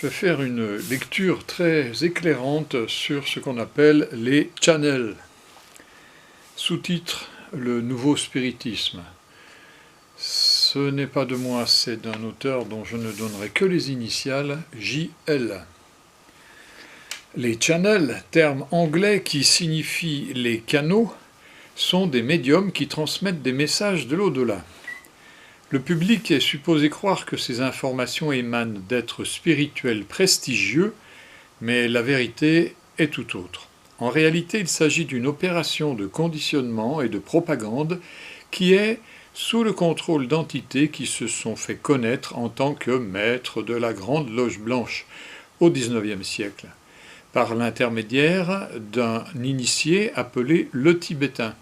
Je vais faire une lecture très éclairante sur ce qu'on appelle les channels. Sous-titre: Le nouveau spiritisme. Ce n'est pas de moi, c'est d'un auteur dont je ne donnerai que les initiales, J.L. Les channels, terme anglais qui signifie les canaux, sont des médiums qui transmettent des messages de l'au-delà. Le public est supposé croire que ces informations émanent d'êtres spirituels prestigieux, mais la vérité est tout autre. En réalité, il s'agit d'une opération de conditionnement et de propagande qui est sous le contrôle d'entités qui se sont fait connaître en tant que maîtres de la Grande Loge Blanche au XIXe siècle, par l'intermédiaire d'un initié appelé le Tibétain.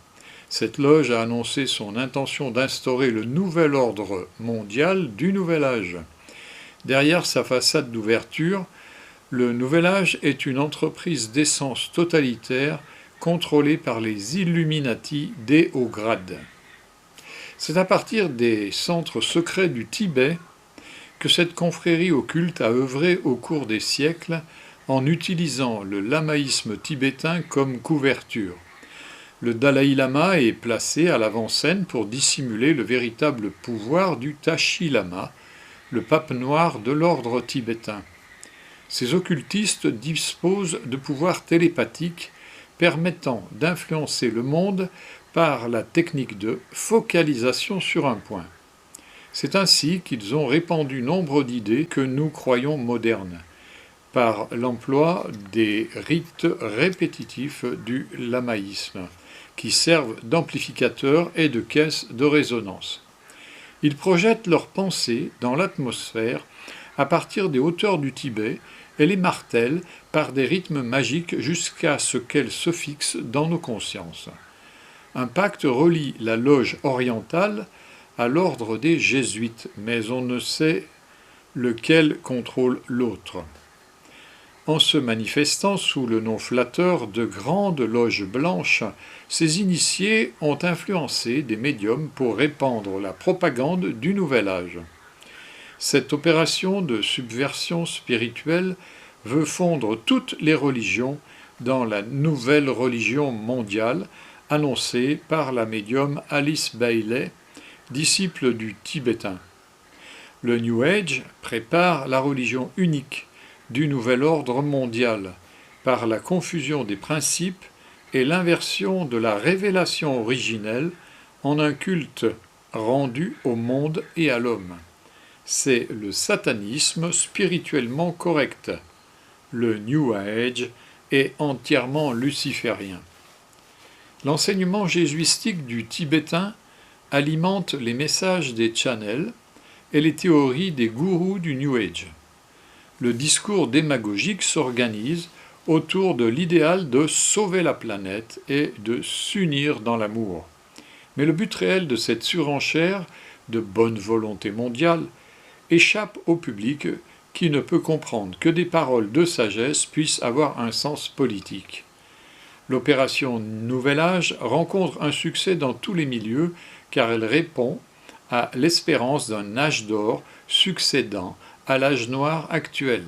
Cette loge a annoncé son intention d'instaurer le nouvel ordre mondial du Nouvel Âge. Derrière sa façade d'ouverture, le Nouvel Âge est une entreprise d'essence totalitaire contrôlée par les Illuminati des hauts grades. C'est à partir des centres secrets du Tibet que cette confrérie occulte a œuvré au cours des siècles en utilisant le lamaïsme tibétain comme couverture. Le Dalai Lama est placé à l'avant-scène pour dissimuler le véritable pouvoir du Tashi Lama, le pape noir de l'ordre tibétain. Ces occultistes disposent de pouvoirs télépathiques permettant d'influencer le monde par la technique de focalisation sur un point. C'est ainsi qu'ils ont répandu nombre d'idées que nous croyons modernes, par l'emploi des rites répétitifs du lamaïsme, qui servent d'amplificateurs et de caisses de résonance. Ils projettent leurs pensées dans l'atmosphère à partir des hauteurs du Tibet et les martèlent par des rythmes magiques jusqu'à ce qu'elles se fixent dans nos consciences. Un pacte relie la loge orientale à l'ordre des jésuites, mais on ne sait lequel contrôle l'autre. En se manifestant sous le nom flatteur de Grande Loge Blanche, ces initiés ont influencé des médiums pour répandre la propagande du Nouvel Âge. Cette opération de subversion spirituelle veut fondre toutes les religions dans la nouvelle religion mondiale annoncée par la médium Alice Bailey, disciple du Tibétain. Le New Age prépare la religion unique du nouvel ordre mondial par la confusion des principes et l'inversion de la révélation originelle en un culte rendu au monde et à l'homme. C'est le satanisme spirituellement correct. Le New Age est entièrement luciférien. L'enseignement jésuitique du tibétain alimente les messages des channels et les théories des gourous du New Age. Le discours démagogique s'organise autour de l'idéal de sauver la planète et de s'unir dans l'amour. Mais le but réel de cette surenchère de bonne volonté mondiale échappe au public qui ne peut comprendre que des paroles de sagesse puissent avoir un sens politique. L'opération Nouvel Âge rencontre un succès dans tous les milieux car elle répond à l'espérance d'un âge d'or succédant à l'âge noir actuel.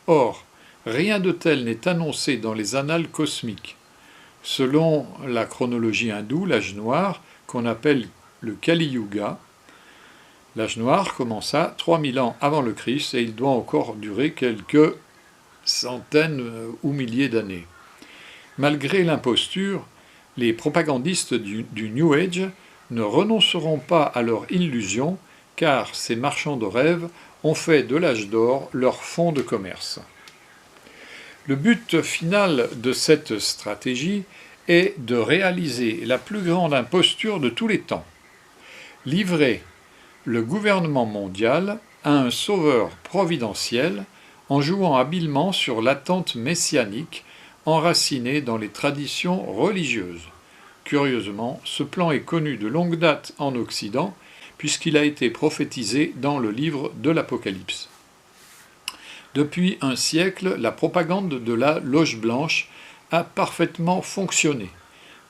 Or, rien de tel n'est annoncé dans les annales cosmiques. Selon la chronologie hindoue, l'âge noir, qu'on appelle le Kali Yuga, l'âge noir commença 3000 ans avant le Christ et il doit encore durer quelques centaines ou milliers d'années. Malgré l'imposture, les propagandistes du New Age ne renonceront pas à leur illusion car ces marchands de rêves ont fait de l'âge d'or leur fonds de commerce. Le but final de cette stratégie est de réaliser la plus grande imposture de tous les temps. Livrer le gouvernement mondial à un sauveur providentiel en jouant habilement sur l'attente messianique enracinée dans les traditions religieuses. Curieusement, ce plan est connu de longue date en Occident puisqu'il a été prophétisé dans le livre de l'Apocalypse. Depuis un siècle, la propagande de la Loge Blanche a parfaitement fonctionné,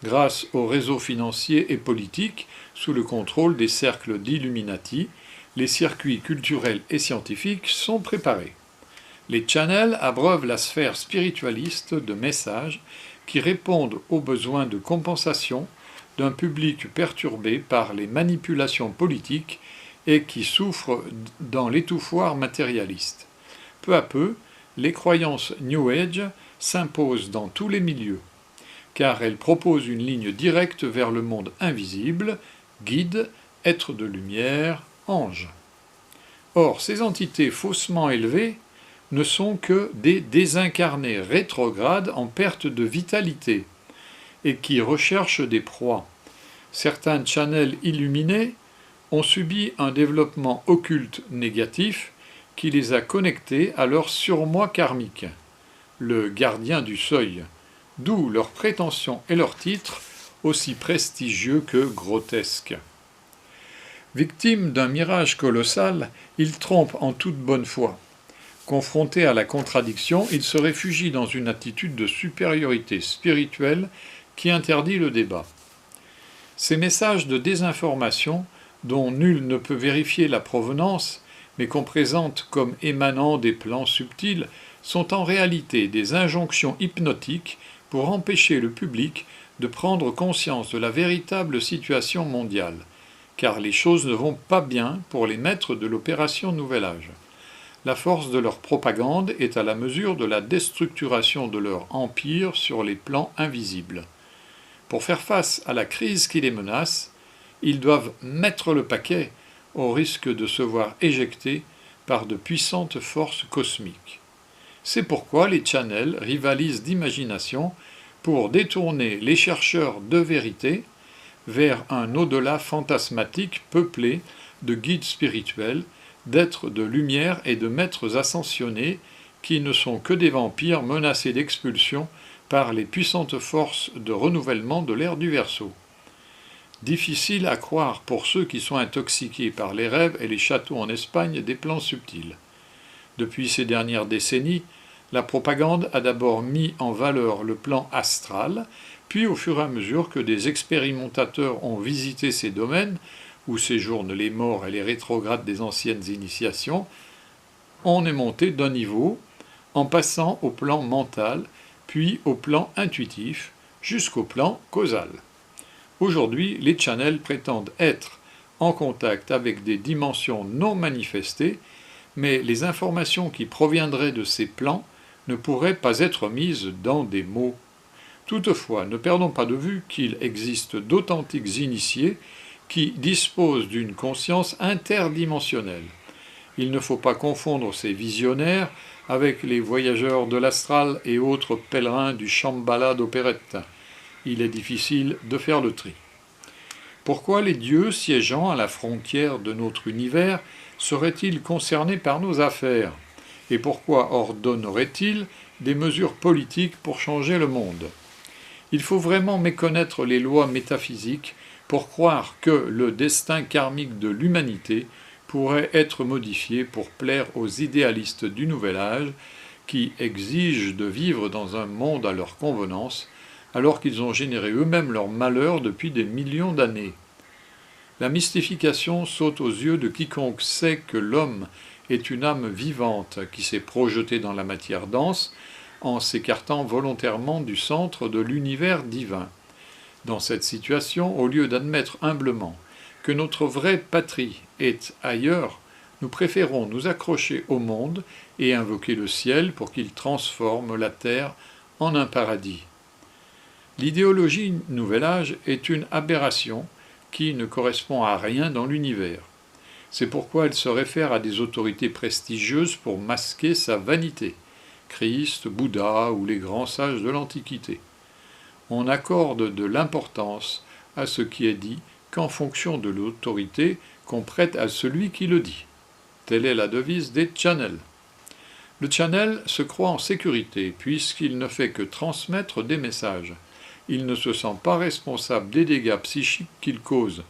grâce aux réseaux financiers et politiques sous le contrôle des cercles d'Illuminati, les circuits culturels et scientifiques sont préparés. Les channels abreuvent la sphère spiritualiste de messages qui répondent aux besoins de compensation d'un public perturbé par les manipulations politiques et qui souffre dans l'étouffoir matérialiste. Peu à peu, les croyances New Age s'imposent dans tous les milieux, car elles proposent une ligne directe vers le monde invisible, guide, être de lumière, ange. Or, ces entités faussement élevées ne sont que des désincarnés rétrogrades en perte de vitalité et qui recherchent des proies. Certains channels illuminés ont subi un développement occulte négatif qui les a connectés à leur surmoi karmique, le gardien du seuil, d'où leur prétention et leur titre aussi prestigieux que grotesques. Victimes d'un mirage colossal, ils trompent en toute bonne foi. Confrontés à la contradiction, ils se réfugient dans une attitude de supériorité spirituelle qui interdit le débat. Ces messages de désinformation, dont nul ne peut vérifier la provenance, mais qu'on présente comme émanant des plans subtils, sont en réalité des injonctions hypnotiques pour empêcher le public de prendre conscience de la véritable situation mondiale, car les choses ne vont pas bien pour les maîtres de l'opération Nouvel Âge. La force de leur propagande est à la mesure de la déstructuration de leur empire sur les plans invisibles. Pour faire face à la crise qui les menace, ils doivent mettre le paquet au risque de se voir éjectés par de puissantes forces cosmiques. C'est pourquoi les channels rivalisent d'imagination pour détourner les chercheurs de vérité vers un au-delà fantasmatique peuplé de guides spirituels, d'êtres de lumière et de maîtres ascensionnés qui ne sont que des vampires menacés d'expulsion par les puissantes forces de renouvellement de l'ère du Verseau. Difficile à croire pour ceux qui sont intoxiqués par les rêves et les châteaux en Espagne des plans subtils. Depuis ces dernières décennies, la propagande a d'abord mis en valeur le plan astral, puis au fur et à mesure que des expérimentateurs ont visité ces domaines, où séjournent les morts et les rétrogrades des anciennes initiations, on est monté d'un niveau, en passant au plan mental, puis au plan intuitif, jusqu'au plan causal. Aujourd'hui, les channels prétendent être en contact avec des dimensions non manifestées, mais les informations qui proviendraient de ces plans ne pourraient pas être mises dans des mots. Toutefois, ne perdons pas de vue qu'il existe d'authentiques initiés qui disposent d'une conscience interdimensionnelle. Il ne faut pas confondre ces visionnaires avec les voyageurs de l'astral et autres pèlerins du Shambhala d'opérette. Il est difficile de faire le tri. Pourquoi les dieux siégeant à la frontière de notre univers seraient-ils concernés par nos affaires? Et pourquoi ordonneraient-ils des mesures politiques pour changer le monde? Il faut vraiment méconnaître les lois métaphysiques pour croire que le destin karmique de l'humanité pourrait être modifié pour plaire aux idéalistes du Nouvel Âge qui exigent de vivre dans un monde à leur convenance alors qu'ils ont généré eux-mêmes leur malheur depuis des millions d'années. La mystification saute aux yeux de quiconque sait que l'homme est une âme vivante qui s'est projetée dans la matière dense en s'écartant volontairement du centre de l'univers divin. Dans cette situation, au lieu d'admettre humblement que notre vraie patrie est ailleurs, nous préférons nous accrocher au monde et invoquer le ciel pour qu'il transforme la terre en un paradis. L'idéologie Nouvel Âge est une aberration qui ne correspond à rien dans l'univers. C'est pourquoi elle se réfère à des autorités prestigieuses pour masquer sa vanité, Christ, Bouddha ou les grands sages de l'Antiquité. On accorde de l'importance à ce qui est dit qu'en fonction de l'autorité qu'on prête à celui qui le dit. Telle est la devise des channels. Le channel se croit en sécurité puisqu'il ne fait que transmettre des messages. Il ne se sent pas responsable des dégâts psychiques qu'il cause,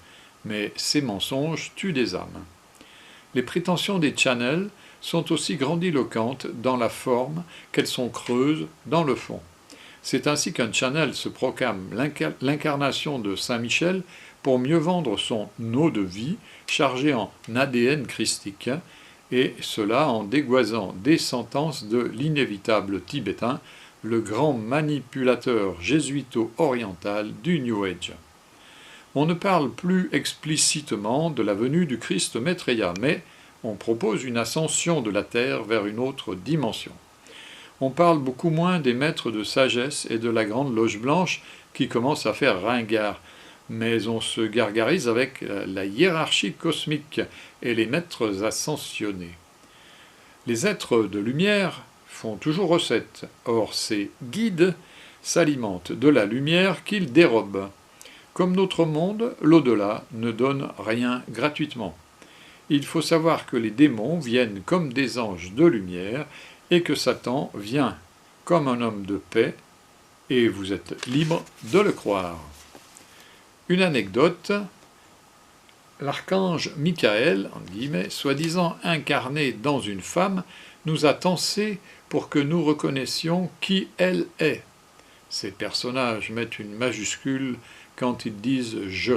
mais ses mensonges tuent des âmes. Les prétentions des channels sont aussi grandiloquentes dans la forme qu'elles sont creuses dans le fond. C'est ainsi qu'un channel se proclame l'incarnation de Saint Michel pour mieux vendre son eau de vie chargé en ADN christique et cela en dégoisant des sentences de l'inévitable tibétain, le grand manipulateur jésuito-oriental du New Age. On ne parle plus explicitement de la venue du Christ Maitreya, mais on propose une ascension de la Terre vers une autre dimension. On parle beaucoup moins des maîtres de sagesse et de la Grande Loge Blanche qui commencent à faire ringard, mais on se gargarise avec la hiérarchie cosmique et les maîtres ascensionnés. Les êtres de lumière font toujours recette, or ces guides s'alimentent de la lumière qu'ils dérobent. Comme notre monde, l'au-delà ne donne rien gratuitement. Il faut savoir que les démons viennent comme des anges de lumière et que Satan vient comme un homme de paix, et vous êtes libre de le croire. Une anecdote, l'archange Michael, en guillemets, soi-disant incarné dans une femme, nous a tensés pour que nous reconnaissions qui elle est. Ces personnages mettent une majuscule quand ils disent « je ».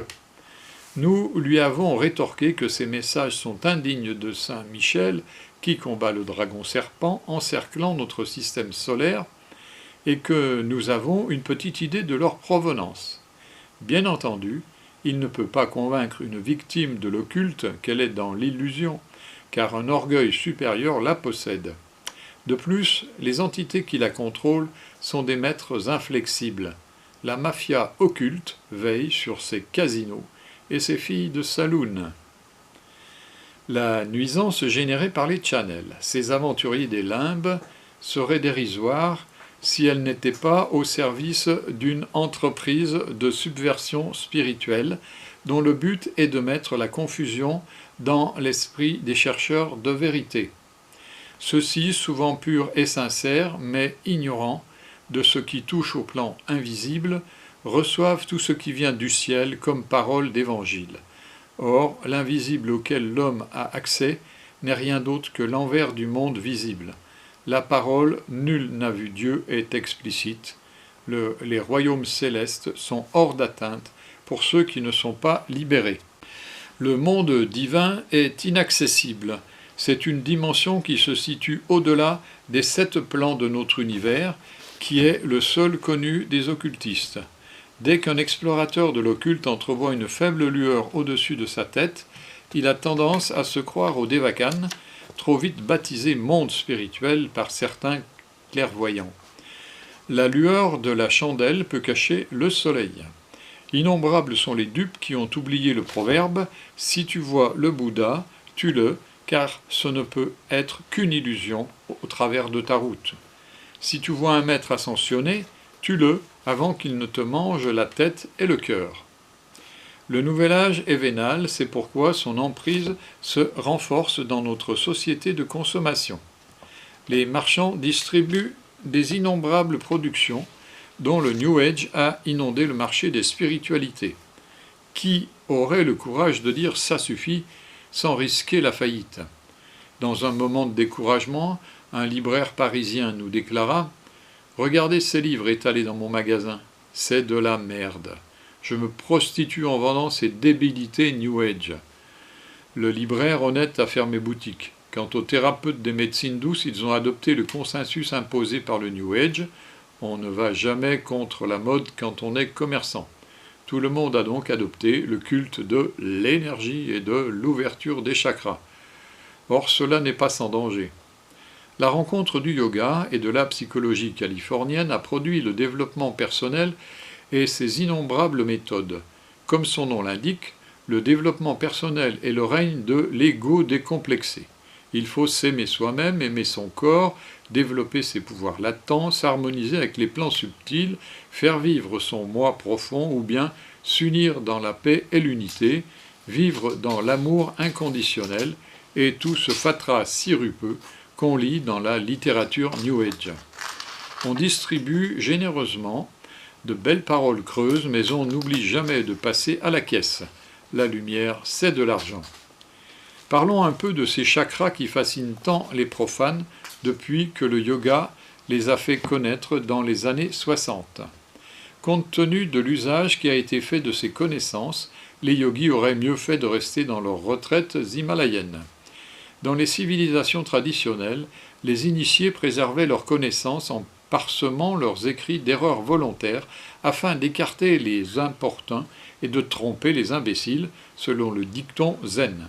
Nous lui avons rétorqué que ces messages sont indignes de Saint Michel, qui combat le dragon serpent encerclant notre système solaire, et que nous avons une petite idée de leur provenance. Bien entendu, il ne peut pas convaincre une victime de l'occulte qu'elle est dans l'illusion, car un orgueil supérieur la possède. De plus, les entités qui la contrôlent sont des maîtres inflexibles. La mafia occulte veille sur ses casinos et ses filles de saloon. La nuisance générée par les channels, ces aventuriers des limbes, serait dérisoire si elle n'était pas au service d'une entreprise de subversion spirituelle dont le but est de mettre la confusion dans l'esprit des chercheurs de vérité. Ceux-ci, souvent purs et sincères, mais ignorants de ce qui touche au plan invisible, reçoivent tout ce qui vient du ciel comme parole d'évangile. Or, l'invisible auquel l'homme a accès n'est rien d'autre que l'envers du monde visible. La parole « Nul n'a vu Dieu » est explicite. Les royaumes célestes sont hors d'atteinte pour ceux qui ne sont pas libérés. Le monde divin est inaccessible. C'est une dimension qui se situe au-delà des 7 plans de notre univers, qui est le seul connu des occultistes. Dès qu'un explorateur de l'occulte entrevoit une faible lueur au-dessus de sa tête, il a tendance à se croire au Devachan, trop vite baptisé monde spirituel par certains clairvoyants. La lueur de la chandelle peut cacher le soleil. Innombrables sont les dupes qui ont oublié le proverbe « Si tu vois le Bouddha, tue-le, car ce ne peut être qu'une illusion au travers de ta route. Si tu vois un maître ascensionné, tue-le avant qu'il ne te mange la tête et le cœur. » Le nouvel âge est vénal, c'est pourquoi son emprise se renforce dans notre société de consommation. Les marchands distribuent des innombrables productions dont le New Age a inondé le marché des spiritualités. Qui aurait le courage de dire « ça suffit » sans risquer la faillite? Dans un moment de découragement, un libraire parisien nous déclara « Regardez ces livres étalés dans mon magasin, c'est de la merde. Je me prostitue en vendant ces débilités New Age. » Le libraire honnête a fermé boutique. Quant aux thérapeutes des médecines douces, ils ont adopté le consensus imposé par le New Age. On ne va jamais contre la mode quand on est commerçant. Tout le monde a donc adopté le culte de l'énergie et de l'ouverture des chakras. Or, cela n'est pas sans danger. La rencontre du yoga et de la psychologie californienne a produit le développement personnel et ses innombrables méthodes. Comme son nom l'indique, le développement personnel est le règne de l'ego décomplexé. Il faut s'aimer soi-même, aimer son corps, développer ses pouvoirs latents, s'harmoniser avec les plans subtils, faire vivre son moi profond ou bien s'unir dans la paix et l'unité, vivre dans l'amour inconditionnel et tout ce fatras sirupeux qu'on lit dans la littérature New Age. On distribue généreusement de belles paroles creuses, mais on n'oublie jamais de passer à la caisse. La lumière, c'est de l'argent. Parlons un peu de ces chakras qui fascinent tant les profanes depuis que le yoga les a fait connaître dans les années 60. Compte tenu de l'usage qui a été fait de ces connaissances, les yogis auraient mieux fait de rester dans leurs retraites himalayennes. Dans les civilisations traditionnelles, les initiés préservaient leurs connaissances en parsemant leurs écrits d'erreurs volontaires afin d'écarter les importuns et de tromper les imbéciles, selon le dicton zen.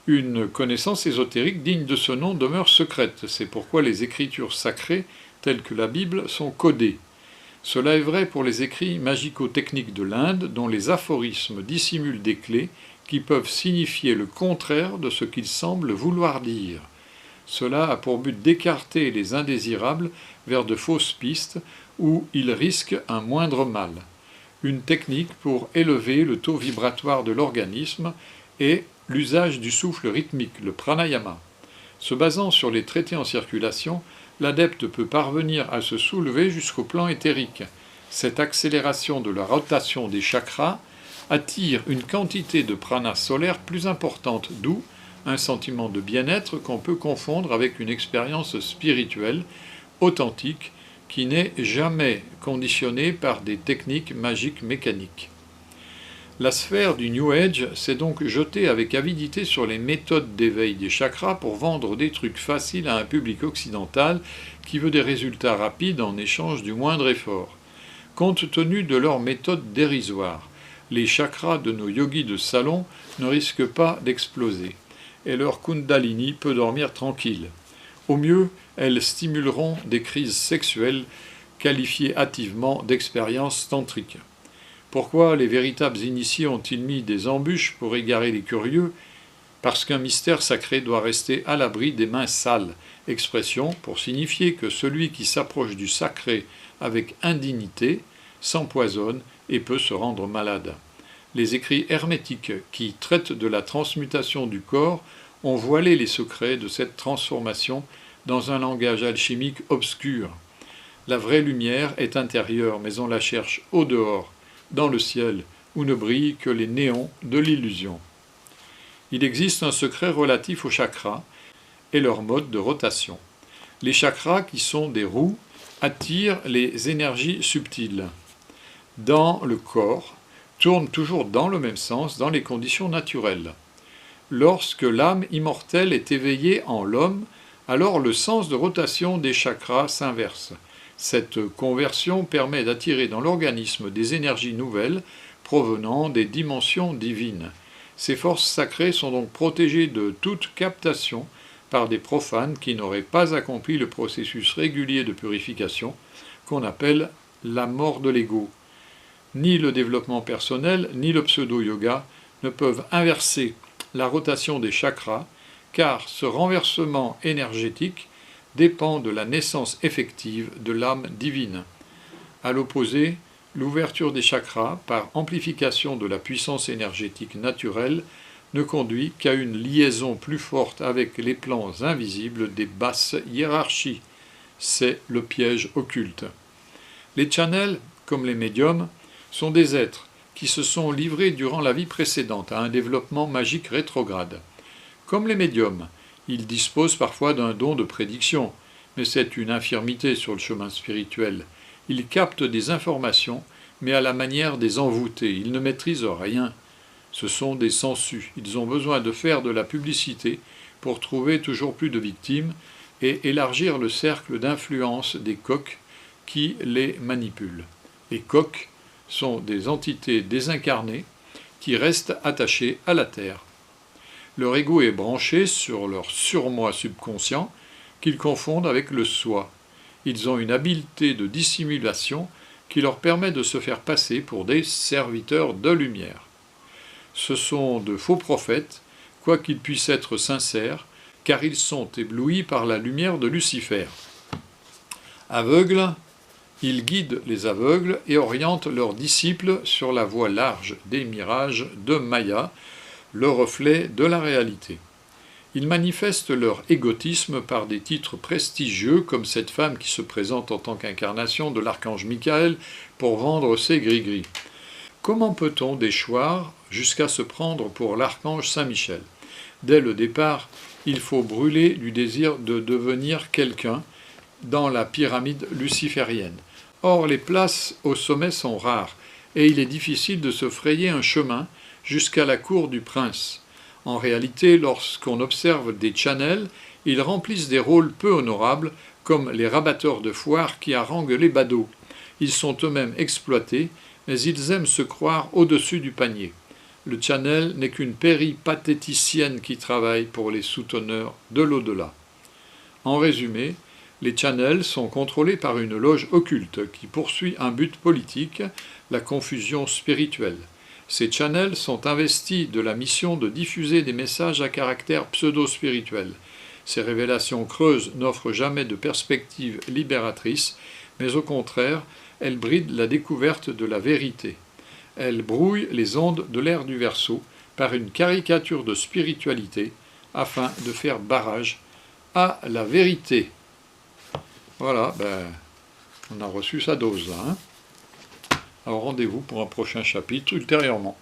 Une connaissance ésotérique digne de ce nom demeure secrète, c'est pourquoi les écritures sacrées, telles que la Bible, sont codées. Cela est vrai pour les écrits magico-techniques de l'Inde, dont les aphorismes dissimulent des clés qui peuvent signifier le contraire de ce qu'ils semblent vouloir dire. Cela a pour but d'écarter les indésirables vers de fausses pistes où ils risquent un moindre mal. Une technique pour élever le taux vibratoire de l'organisme est l'usage du souffle rythmique, le pranayama. Se basant sur les traités en circulation, l'adepte peut parvenir à se soulever jusqu'au plan éthérique. Cette accélération de la rotation des chakras attire une quantité de prana solaire plus importante, d'où un sentiment de bien-être qu'on peut confondre avec une expérience spirituelle authentique qui n'est jamais conditionnée par des techniques magiques mécaniques. La sphère du New Age s'est donc jetée avec avidité sur les méthodes d'éveil des chakras pour vendre des trucs faciles à un public occidental qui veut des résultats rapides en échange du moindre effort. Compte tenu de leurs méthodes dérisoires, les chakras de nos yogis de salon ne risquent pas d'exploser, et leur kundalini peut dormir tranquille. Au mieux, elles stimuleront des crises sexuelles qualifiées hâtivement d'expériences tantriques. Pourquoi les véritables initiés ont-ils mis des embûches pour égarer les curieux? Parce qu'un mystère sacré doit rester à l'abri des mains sales, expression pour signifier que celui qui s'approche du sacré avec indignité s'empoisonne et peut se rendre malade. Les écrits hermétiques qui traitent de la transmutation du corps ont voilé les secrets de cette transformation dans un langage alchimique obscur. La vraie lumière est intérieure, mais on la cherche au dehors, dans le ciel, où ne brillent que les néons de l'illusion. Il existe un secret relatif aux chakras et leur mode de rotation. Les chakras, qui sont des roues, attirent les énergies subtiles dans le corps, tournent toujours dans le même sens dans les conditions naturelles. Lorsque l'âme immortelle est éveillée en l'homme, alors le sens de rotation des chakras s'inverse. Cette conversion permet d'attirer dans l'organisme des énergies nouvelles provenant des dimensions divines. Ces forces sacrées sont donc protégées de toute captation par des profanes qui n'auraient pas accompli le processus régulier de purification qu'on appelle la mort de l'ego. Ni le développement personnel, ni le pseudo-yoga ne peuvent inverser la rotation des chakras, car ce renversement énergétique dépend de la naissance effective de l'âme divine. À l'opposé, l'ouverture des chakras, par amplification de la puissance énergétique naturelle, ne conduit qu'à une liaison plus forte avec les plans invisibles des basses hiérarchies. C'est le piège occulte. Les channels, comme les médiums, sont des êtres qui se sont livrés durant la vie précédente à un développement magique rétrograde. Comme les médiums, ils disposent parfois d'un don de prédiction, mais c'est une infirmité sur le chemin spirituel. Ils captent des informations, mais à la manière des envoûtés. Ils ne maîtrisent rien. Ce sont des sangsues. Ils ont besoin de faire de la publicité pour trouver toujours plus de victimes et élargir le cercle d'influence des coqs qui les manipulent. Les coqs sont des entités désincarnées qui restent attachées à la terre. Leur ego est branché sur leur surmoi subconscient qu'ils confondent avec le soi. Ils ont une habileté de dissimulation qui leur permet de se faire passer pour des serviteurs de lumière. Ce sont de faux prophètes, quoiqu'ils puissent être sincères, car ils sont éblouis par la lumière de Lucifer. Aveugles, ils guident les aveugles et orientent leurs disciples sur la voie large des mirages de Maya, le reflet de la réalité. Ils manifestent leur égotisme par des titres prestigieux comme cette femme qui se présente en tant qu'incarnation de l'archange Michael pour vendre ses gris-gris. Comment peut-on déchoir jusqu'à se prendre pour l'archange Saint-Michel? Dès le départ, il faut brûler du désir de devenir quelqu'un dans la pyramide luciférienne. Or, les places au sommet sont rares, et il est difficile de se frayer un chemin jusqu'à la cour du prince. En réalité, lorsqu'on observe des channels, ils remplissent des rôles peu honorables, comme les rabatteurs de foire qui haranguent les badauds. Ils sont eux-mêmes exploités, mais ils aiment se croire au-dessus du panier. Le channel n'est qu'une péripatéticienne qui travaille pour les souteneurs de l'au-delà. En résumé, les channels sont contrôlés par une loge occulte qui poursuit un but politique, la confusion spirituelle. Ces channels sont investis de la mission de diffuser des messages à caractère pseudo-spirituel. Ces révélations creuses n'offrent jamais de perspective libératrice, mais au contraire, elles brident la découverte de la vérité. Elles brouillent les ondes de l'ère du Verseau par une caricature de spiritualité afin de faire barrage à la vérité. Voilà, on a reçu sa dose là. Alors rendez-vous pour un prochain chapitre ultérieurement.